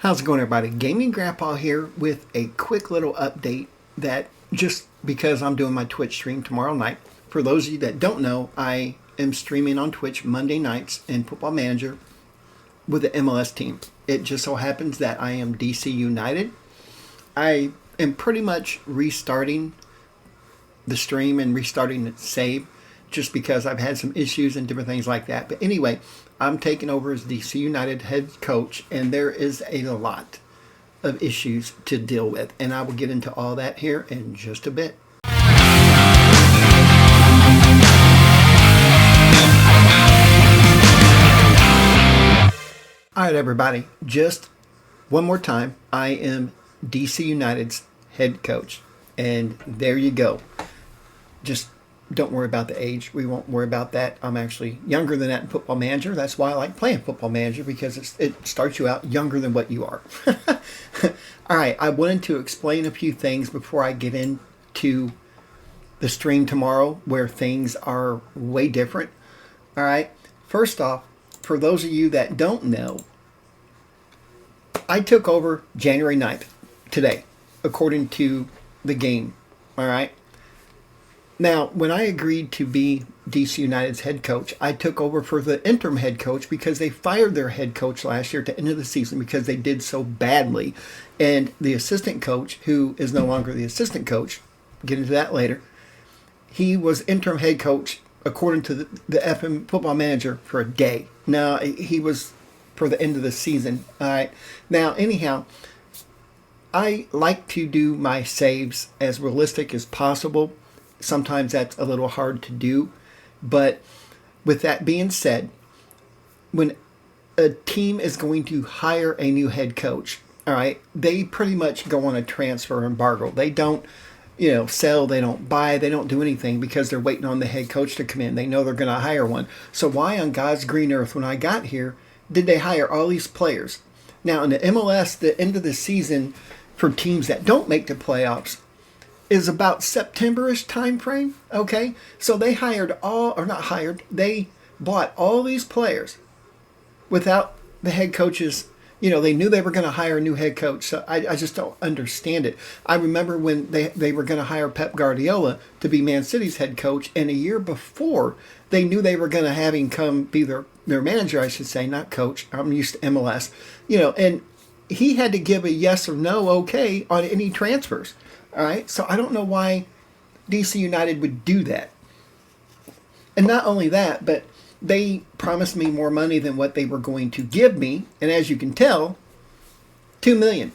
How's it going, everybody? Gaming Grandpa here with a quick little update that just because I'm doing my Twitch stream tomorrow night. For those of you that don't know, I am streaming on Twitch Monday nights in Football Manager with the MLS team. It just so happens that I am DC United. I am pretty much restarting the stream and restarting the save just because I've had some issues and different things like that. But anyway, I'm taking over as DC United head coach, and there is a lot of issues to deal with. And I will get into all that here in just a bit. All right, everybody, just one more time. I am DC United's head coach, and there you go. Just don't worry about the age. We won't worry about that. I'm actually younger than that in Football Manager. That's why I like playing Football Manager, because it starts you out younger than what you are. All right, I wanted to explain a few things before I get into the stream tomorrow, where things are way different. All right, first off, for those of you that don't know, I took over January 9th, today, according to the game. All right. Now, when I agreed to be DC United's head coach, I took over for the interim head coach because they fired their head coach last year at the end of the season because they did so badly. And the assistant coach, who is no longer the assistant coach, get into that later, he was interim head coach according to the FM Football Manager for a day. Now, he was for the end of the season. All right. Now, anyhow, I like to do my saves as realistic as possible. Sometimes that's a little hard to do. But with that being said, when a team is going to hire a new head coach, all right, they pretty much go on a transfer embargo. They don't, sell, they don't buy, they don't do anything because they're waiting on the head coach to come in. They know they're going to hire one. So why on God's green earth, when I got here, did they hire all these players? Now, in the MLS, the end of the season for teams that don't make the playoffs is about September-ish time frame, okay? So they they bought all these players without the head coaches. They knew they were going to hire a new head coach, so I just don't understand it. I remember when they were going to hire Pep Guardiola to be Man City's head coach, and a year before, they knew they were going to have him come be their manager, I should say, not coach. I'm used to MLS. And he had to give a yes or no okay on any transfers. All right, so I don't know why DC United would do that. And not only that, but they promised me more money than what they were going to give me. And as you can tell, $2 million.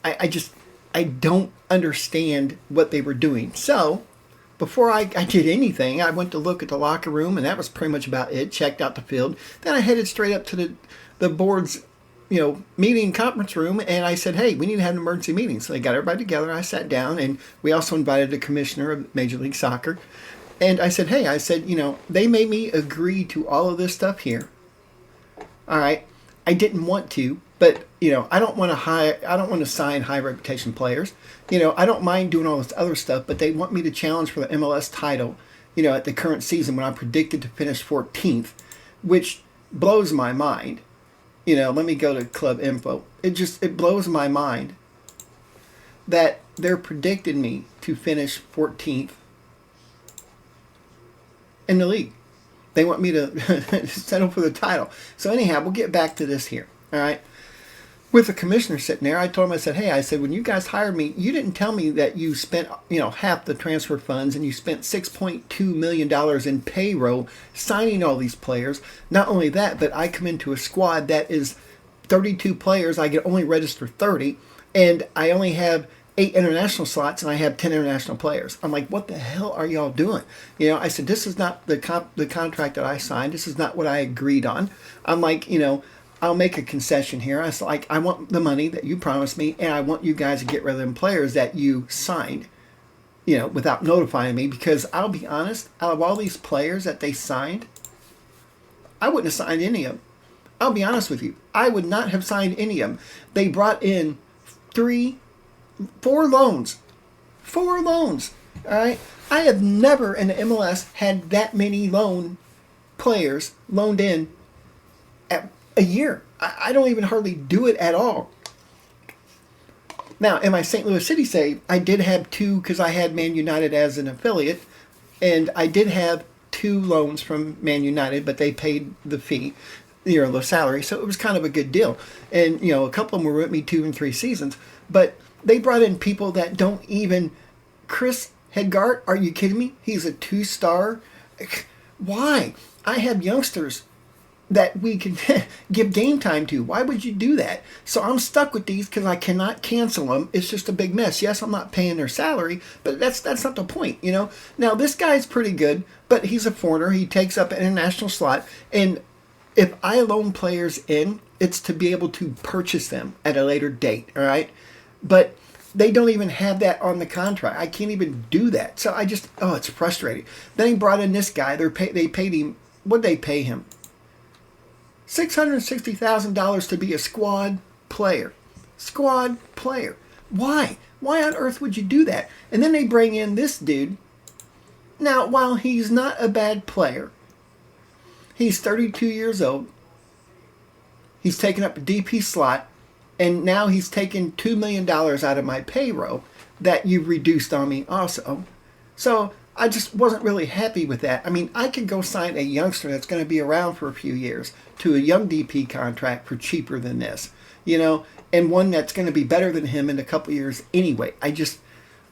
I don't understand what they were doing. So before I did anything, I went to look at the locker room, and that was pretty much about it. Checked out the field. Then I headed straight up to the board's meeting conference room, and I said, hey, we need to have an emergency meeting. So they got everybody together. I sat down, and we also invited the commissioner of Major League Soccer. And I said, hey, they made me agree to all of this stuff here. All right. I didn't want to, but, I don't want to sign high reputation players. I don't mind doing all this other stuff, but they want me to challenge for the MLS title, at the current season when I'm predicted to finish 14th, which blows my mind. Let me go to club info. It blows my mind that they're predicting me to finish 14th in the league. They want me to settle for the title. So anyhow, we'll get back to this here. All right. With the commissioner sitting there, I told him, I said, when you guys hired me, you didn't tell me that you spent, half the transfer funds, and you spent $6.2 million in payroll signing all these players. Not only that, but I come into a squad that is 32 players. I can only register 30, and I only have 8 international slots, and I have 10 international players. I'm like, what the hell are y'all doing? I said, this is not the contract that I signed. This is not what I agreed on. I'm like, I'll make a concession here. I was like, I want the money that you promised me, and I want you guys to get rid of them players that you signed, without notifying me, because I'll be honest, out of all these players that they signed, I wouldn't have signed any of them. I'll be honest with you. I would not have signed any of them. They brought in 4 loans. 4 loans. All right. I have never in the MLS had that many players loaned in at a year. I don't even hardly do it at all. Now, in my St. Louis City save, I did have two because I had Man United as an affiliate, and I did have two loans from Man United, but they paid the fee, the salary, so it was kind of a good deal. And a couple of them were with me 2 and 3 seasons, but they brought in people that don't even. Chris Hedgart, are you kidding me? He's a 2-star. Why? I have youngsters that we can give game time to. Why would you do that? So I'm stuck with these because I cannot cancel them. It's just a big mess. Yes, I'm not paying their salary, but that's not the point, Now, this guy's pretty good, but he's a foreigner. He takes up an international slot. And if I loan players in, it's to be able to purchase them at a later date, all right? But they don't even have that on the contract. I can't even do that. So it's frustrating. Then he brought in this guy. They paid him, what did they pay him? $660,000 to be a squad player. Squad player. Why? Why on earth would you do that? And then they bring in this dude. Now, while he's not a bad player, he's 32 years old. He's taken up a DP slot, and now he's taken $2 million out of my payroll that you've reduced on me also. So I just wasn't really happy with that. I mean, I could go sign a youngster that's going to be around for a few years to a young DP contract for cheaper than this, and one that's going to be better than him in a couple years anyway.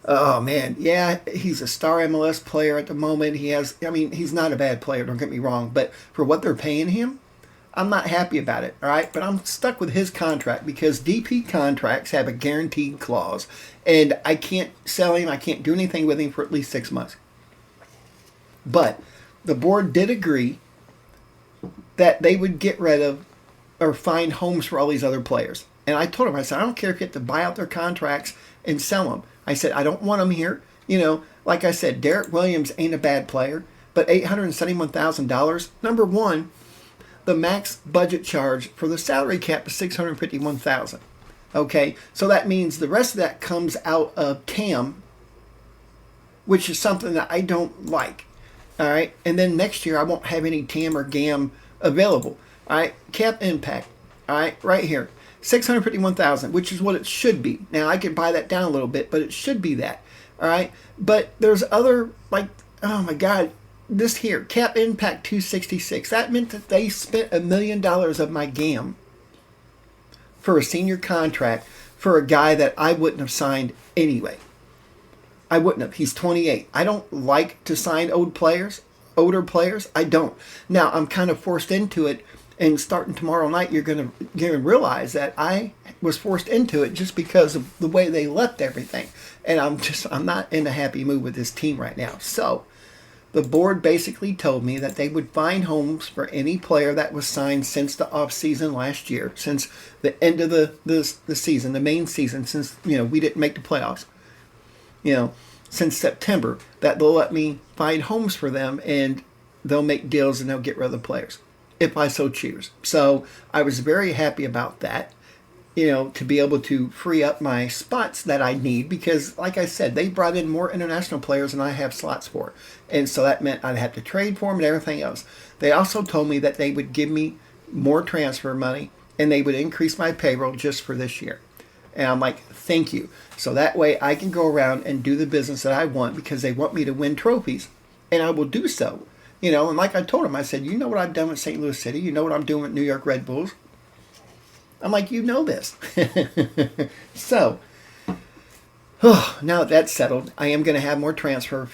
Oh man, yeah, he's a star MLS player at the moment. He's not a bad player, don't get me wrong, but for what they're paying him, I'm not happy about it, all right? But I'm stuck with his contract because DP contracts have a guaranteed clause, and I can't sell him, I can't do anything with him for at least 6 months. But the board did agree that they would get rid of or find homes for all these other players. And I told him, I said, I don't care if you have to buy out their contracts and sell them. I said, I don't want them here. Like I said, Derek Williams ain't a bad player, but $871,000, number one, the max budget charge for the salary cap is $651,000. Okay, so that means the rest of that comes out of TAM, which is something that I don't like. All right, and then next year I won't have any TAM or GAM available. All right, cap impact. All right, right here, $651,000, which is what it should be. Now I could buy that down a little bit, but it should be that. All right, but there's other oh my God, this here cap impact 266. That meant that they spent $1 million of my GAM for a senior contract for a guy that I wouldn't have signed anyway. I wouldn't have. He's 28. I don't like to sign older players. I don't. Now, I'm kind of forced into it, and starting tomorrow night, you're going to realize that I was forced into it just because of the way they left everything. And I'm not in a happy mood with this team right now. So, the board basically told me that they would find homes for any player that was signed since the off season last year, since the end of the season, the main season, since we didn't make the playoffs. Since September, that they'll let me find homes for them and they'll make deals and they'll get rid of the players if I so choose. So I was very happy about that, to be able to free up my spots that I need because, like I said, they brought in more international players than I have slots for. And so that meant I'd have to trade for them and everything else. They also told me that they would give me more transfer money and they would increase my payroll just for this year. And I'm like, thank you. So that way I can go around and do the business that I want because they want me to win trophies. And I will do so. And like I told him, I said, you know what I've done with St. Louis City? You know what I'm doing with New York Red Bulls? I'm like, you know this. So, now that that's settled, I am going to have more transfer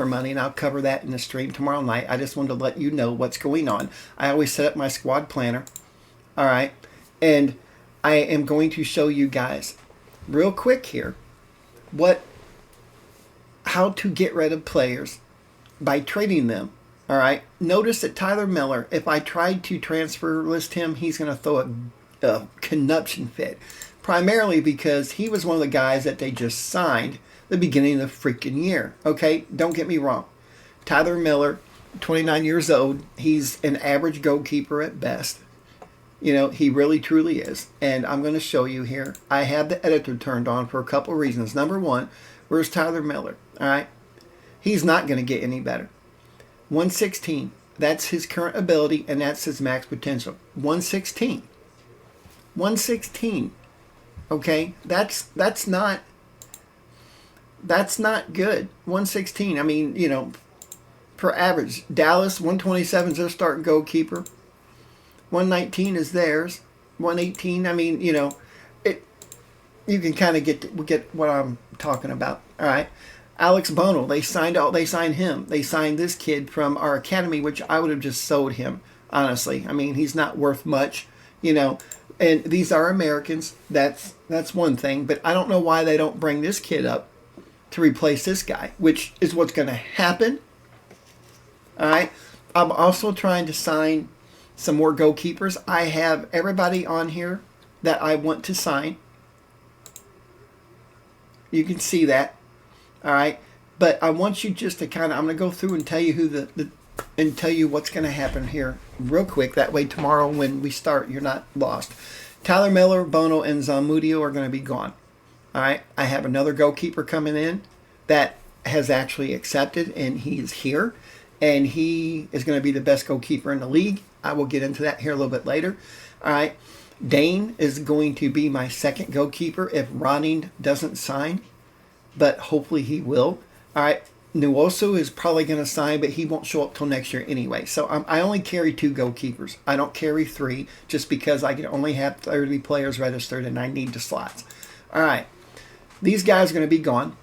money, and I'll cover that in the stream tomorrow night. I just wanted to let you know what's going on. I always set up my squad planner. All right. And I am going to show you guys real quick here how to get rid of players by trading them. All right. Notice that Tyler Miller, if I tried to transfer list him, he's going to throw a conniption fit. Primarily because he was one of the guys that they just signed the beginning of the freaking year. Okay. Don't get me wrong. Tyler Miller, 29 years old. He's an average goalkeeper at best. He really truly is. And I'm going to show you here. I have the editor turned on for a couple of reasons. Number one, where's Tyler Miller? All right. He's not going to get any better. 116. That's his current ability, and that's his max potential. 116. 116. Okay, that's not good. 116. I mean, per average. Dallas 127 is their starting goalkeeper. 119 is theirs. 118. I mean, it. You can kind of get what I'm talking about. All right. Alex Bono. They signed him. They signed this kid from our academy, which I would have just sold him. Honestly, I mean, he's not worth much. You know, and these are Americans. That's one thing. But I don't know why they don't bring this kid up to replace this guy, which is what's going to happen. All right. I'm also trying to sign some more goalkeepers. I have everybody on here that I want to sign. You can see that. All right. But I want you just to I'm going to go through and tell you and tell you what's going to happen here real quick. That way tomorrow when we start, you're not lost. Tyler Miller, Bono, and Zamudio are going to be gone. All right. I have another goalkeeper coming in that has actually accepted, and he's here. And he is going to be the best goalkeeper in the league. I will get into that here a little bit later. All right. Dane is going to be my second goalkeeper if Ronning doesn't sign, but hopefully he will. All right. Nuoso is probably going to sign, but he won't show up till next year anyway. So I only carry 2 goalkeepers. I don't carry 3 just because I can only have 30 players registered and I need the slots. All right. These guys are going to be gone.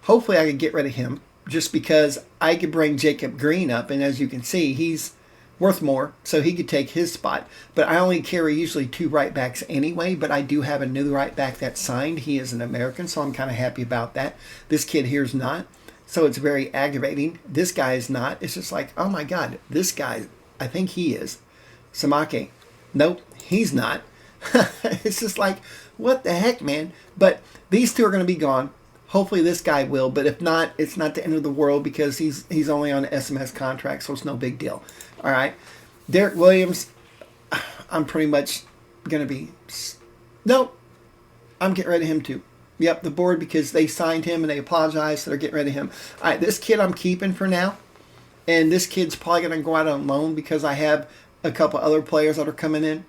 Hopefully I can get rid of him just because I could bring Jacob Green up, and as you can see, he's worth more, so he could take his spot. But I only carry usually 2 right backs anyway, but I do have a new right back that's signed. He is an American, so I'm kind of happy about that. This kid here's not, so it's very aggravating. This guy is not. It's just like, oh my God, this guy, I think he is. Samake. Nope, he's not. It's just like, what the heck, man? But these 2 are going to be gone. Hopefully this guy will, but if not, it's not the end of the world because he's only on an SMS contract, so it's no big deal. All right. Derek Williams, I'm pretty much going to be... Nope. I'm getting rid of him too. Yep, the board, because they signed him and they apologized, so they're getting rid of him. All right, this kid I'm keeping for now, and this kid's probably going to go out on loan because I have a couple other players that are coming in.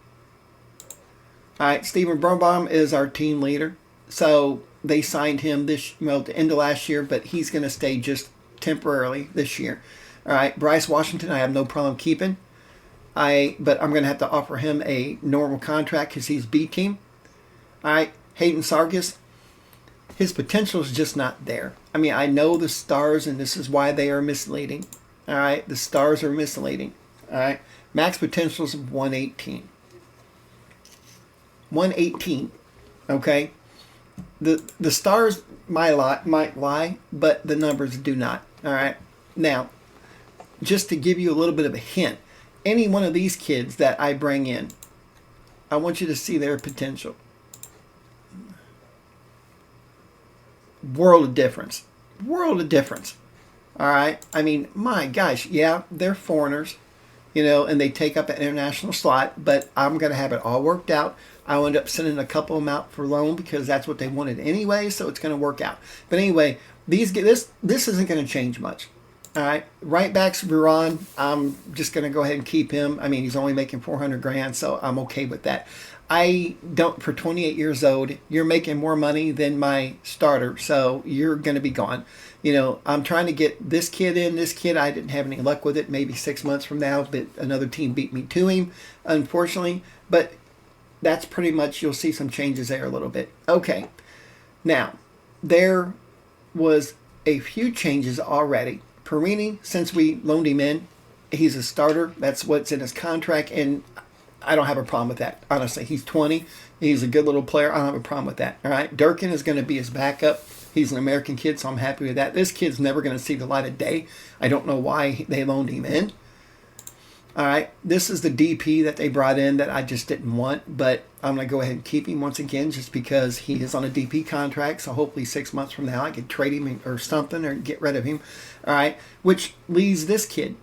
All right, Steven Birnbaum is our team leader, so... They signed him at the end of last year, but he's going to stay just temporarily this year. All right, Bryce Washington, I have no problem keeping. But I'm going to have to offer him a normal contract because he's B team. All right, Hayden Sargis, his potential is just not there. I mean, I know the stars, and this is why they are misleading. All right, the stars are misleading. All right, max potential is 118. 118. Okay. The stars might lie, but the numbers do not. All right. Now, just to give you a little bit of a hint, any one of these kids that I bring in, I want you to see their potential. World of difference. World of difference. All right. I mean, my gosh, yeah, they're foreigners, and they take up an international slot, but I'm going to have it all worked out. I'll end up sending a couple of them out for loan because that's what they wanted anyway, so it's going to work out. But anyway, this isn't going to change much. All right, right back's Viron. I'm just going to go ahead and keep him. I mean, he's only making $400,000, so I'm okay with that. I don't. For 28 years old, you're making more money than my starter, so you're going to be gone. I'm trying to get this kid in. This kid, I didn't have any luck with it. Maybe 6 months from now, but another team beat me to him, unfortunately. But that's pretty much, you'll see some changes there a little bit. Okay. Now, there was a few changes already. Perini, since we loaned him in, he's a starter. That's what's in his contract, and I don't have a problem with that. Honestly, he's 20. He's a good little player. I don't have a problem with that. All right. Durkin is going to be his backup. He's an American kid, so I'm happy with that. This kid's never going to see the light of day. I don't know why they loaned him in. All right, this is the DP that they brought in that I just didn't want, but I'm going to go ahead and keep him once again just because he is on a DP contract, so hopefully 6 months from now I could trade him or something or get rid of him. All right, which leaves this kid,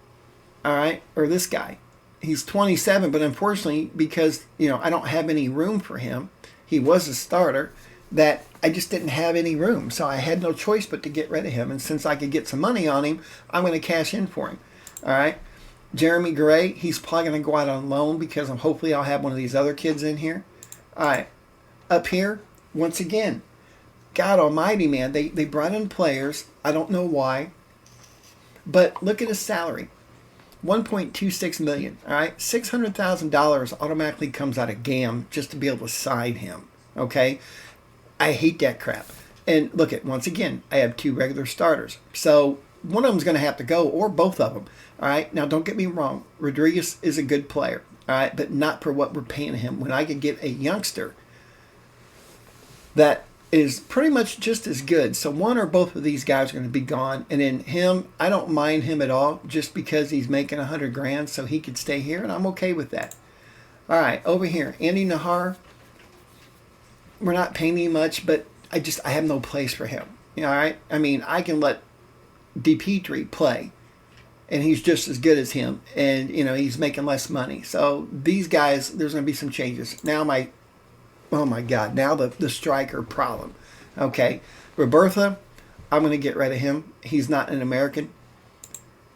all right, or this guy. He's 27, but unfortunately, because, I don't have any room for him, he was a starter, that I just didn't have any room, so I had no choice but to get rid of him, and since I could get some money on him, I'm going to cash in for him, all right. Jeremy Gray, he's probably going to go out on loan because hopefully I'll have one of these other kids in here. All right. Up here, once again, God almighty, man, they brought in players. I don't know why. But look at his salary. $1.26 million. All right, $600,000 automatically comes out of GAM just to be able to sign him. Okay, I hate that crap. And look at, once again, I have 2 regular starters, so one of them's going to have to go, or both of them. All right, now don't get me wrong, Rodriguez is a good player. All right, but not for what we're paying him. When I could get a youngster that is pretty much just as good. So one or both of these guys are going to be gone. And then him, I don't mind him at all just because he's making $100,000 so he could stay here, and I'm okay with that. All right, over here, Andy Nahar. We're not paying him much, but I have no place for him. All right? I mean, I can let DePietri play, and he's just as good as him. And, he's making less money. So these guys, there's going to be some changes. Now oh my God, now the striker problem. Okay, Robertha, I'm going to get rid of him. He's not an American,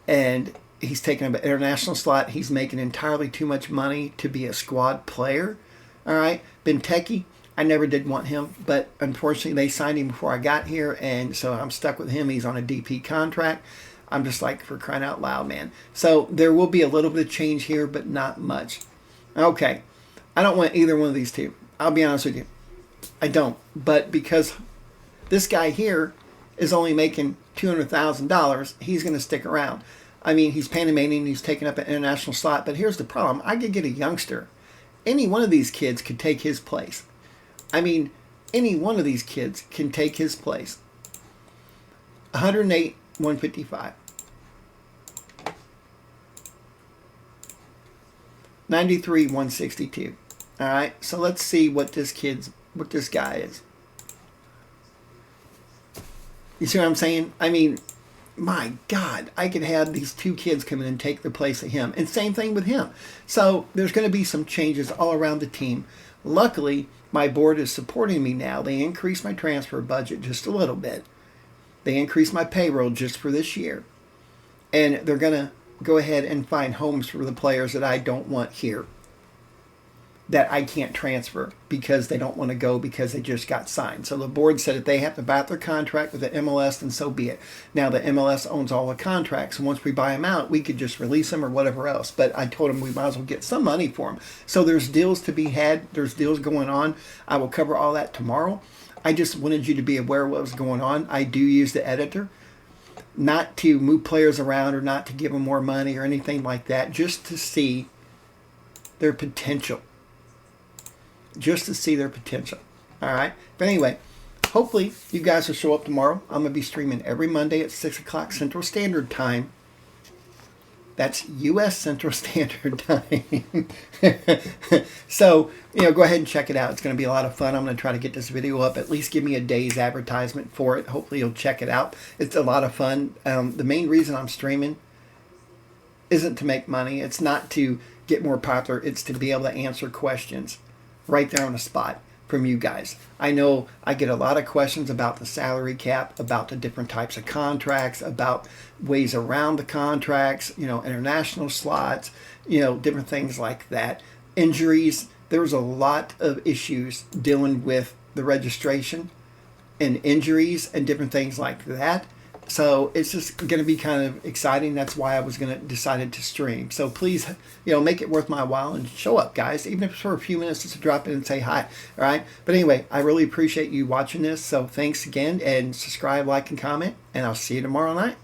and he's taking up an international slot. He's making entirely too much money to be a squad player. All right, Benteke, I never did want him, but unfortunately they signed him before I got here, and so I'm stuck with him. He's on a DP contract. I'm just like, for crying out loud, man. So there will be a little bit of change here, but not much. Okay, I don't want either one of these two. I'll be honest with you. I don't. But because this guy here is only making $200,000, he's going to stick around. I mean, he's Panamanian, he's taking up an international slot. But here's the problem. I could get a youngster. Any one of these kids could take his place. I mean, any one of these kids can take his place. 108, 155. 93, 162. All right, so let's see what this guy is. You see what I'm saying? I mean, my God, I could have these 2 kids come in and take the place of him. And same thing with him. So there's going to be some changes all around the team. Luckily, my board is supporting me now. They increased my transfer budget just a little bit. They increased my payroll just for this year. And they're going to go ahead and find homes for the players that I don't want here, that I can't transfer because they don't want to go because they just got signed. So the board said if they have to buy out their contract with the MLS, then so be it. Now the MLS owns all the contracts, and once we buy them out, we could just release them or whatever else. But I told them we might as well get some money for them. So there's deals to be had. There's deals going on. I will cover all that tomorrow. I just wanted you to be aware of what was going on. I do use the editor, not to move players around or not to give them more money or anything like that, just to see their potential. Just to see their potential. All right. But anyway, hopefully you guys will show up tomorrow. I'm going to be streaming every Monday at 6 o'clock Central Standard Time. That's U.S. Central Standard Time. So, go ahead and check it out. It's going to be a lot of fun. I'm going to try to get this video up. At least give me a day's advertisement for it. Hopefully you'll check it out. It's a lot of fun. The main reason I'm streaming isn't to make money. It's not to get more popular. It's to be able to answer questions right there on the spot from you guys. I know I get a lot of questions about the salary cap, about the different types of contracts, about ways around the contracts, international slots, different things like that. Injuries. There's a lot of issues dealing with the registration and injuries and different things like that. So it's just going to be kind of exciting. That's why I was going to decided to stream. So please, make it worth my while and show up, guys. Even if it's for a few minutes, just to drop in and say hi. All right. But anyway, I really appreciate you watching this. So thanks again, and subscribe, like, and comment. And I'll see you tomorrow night.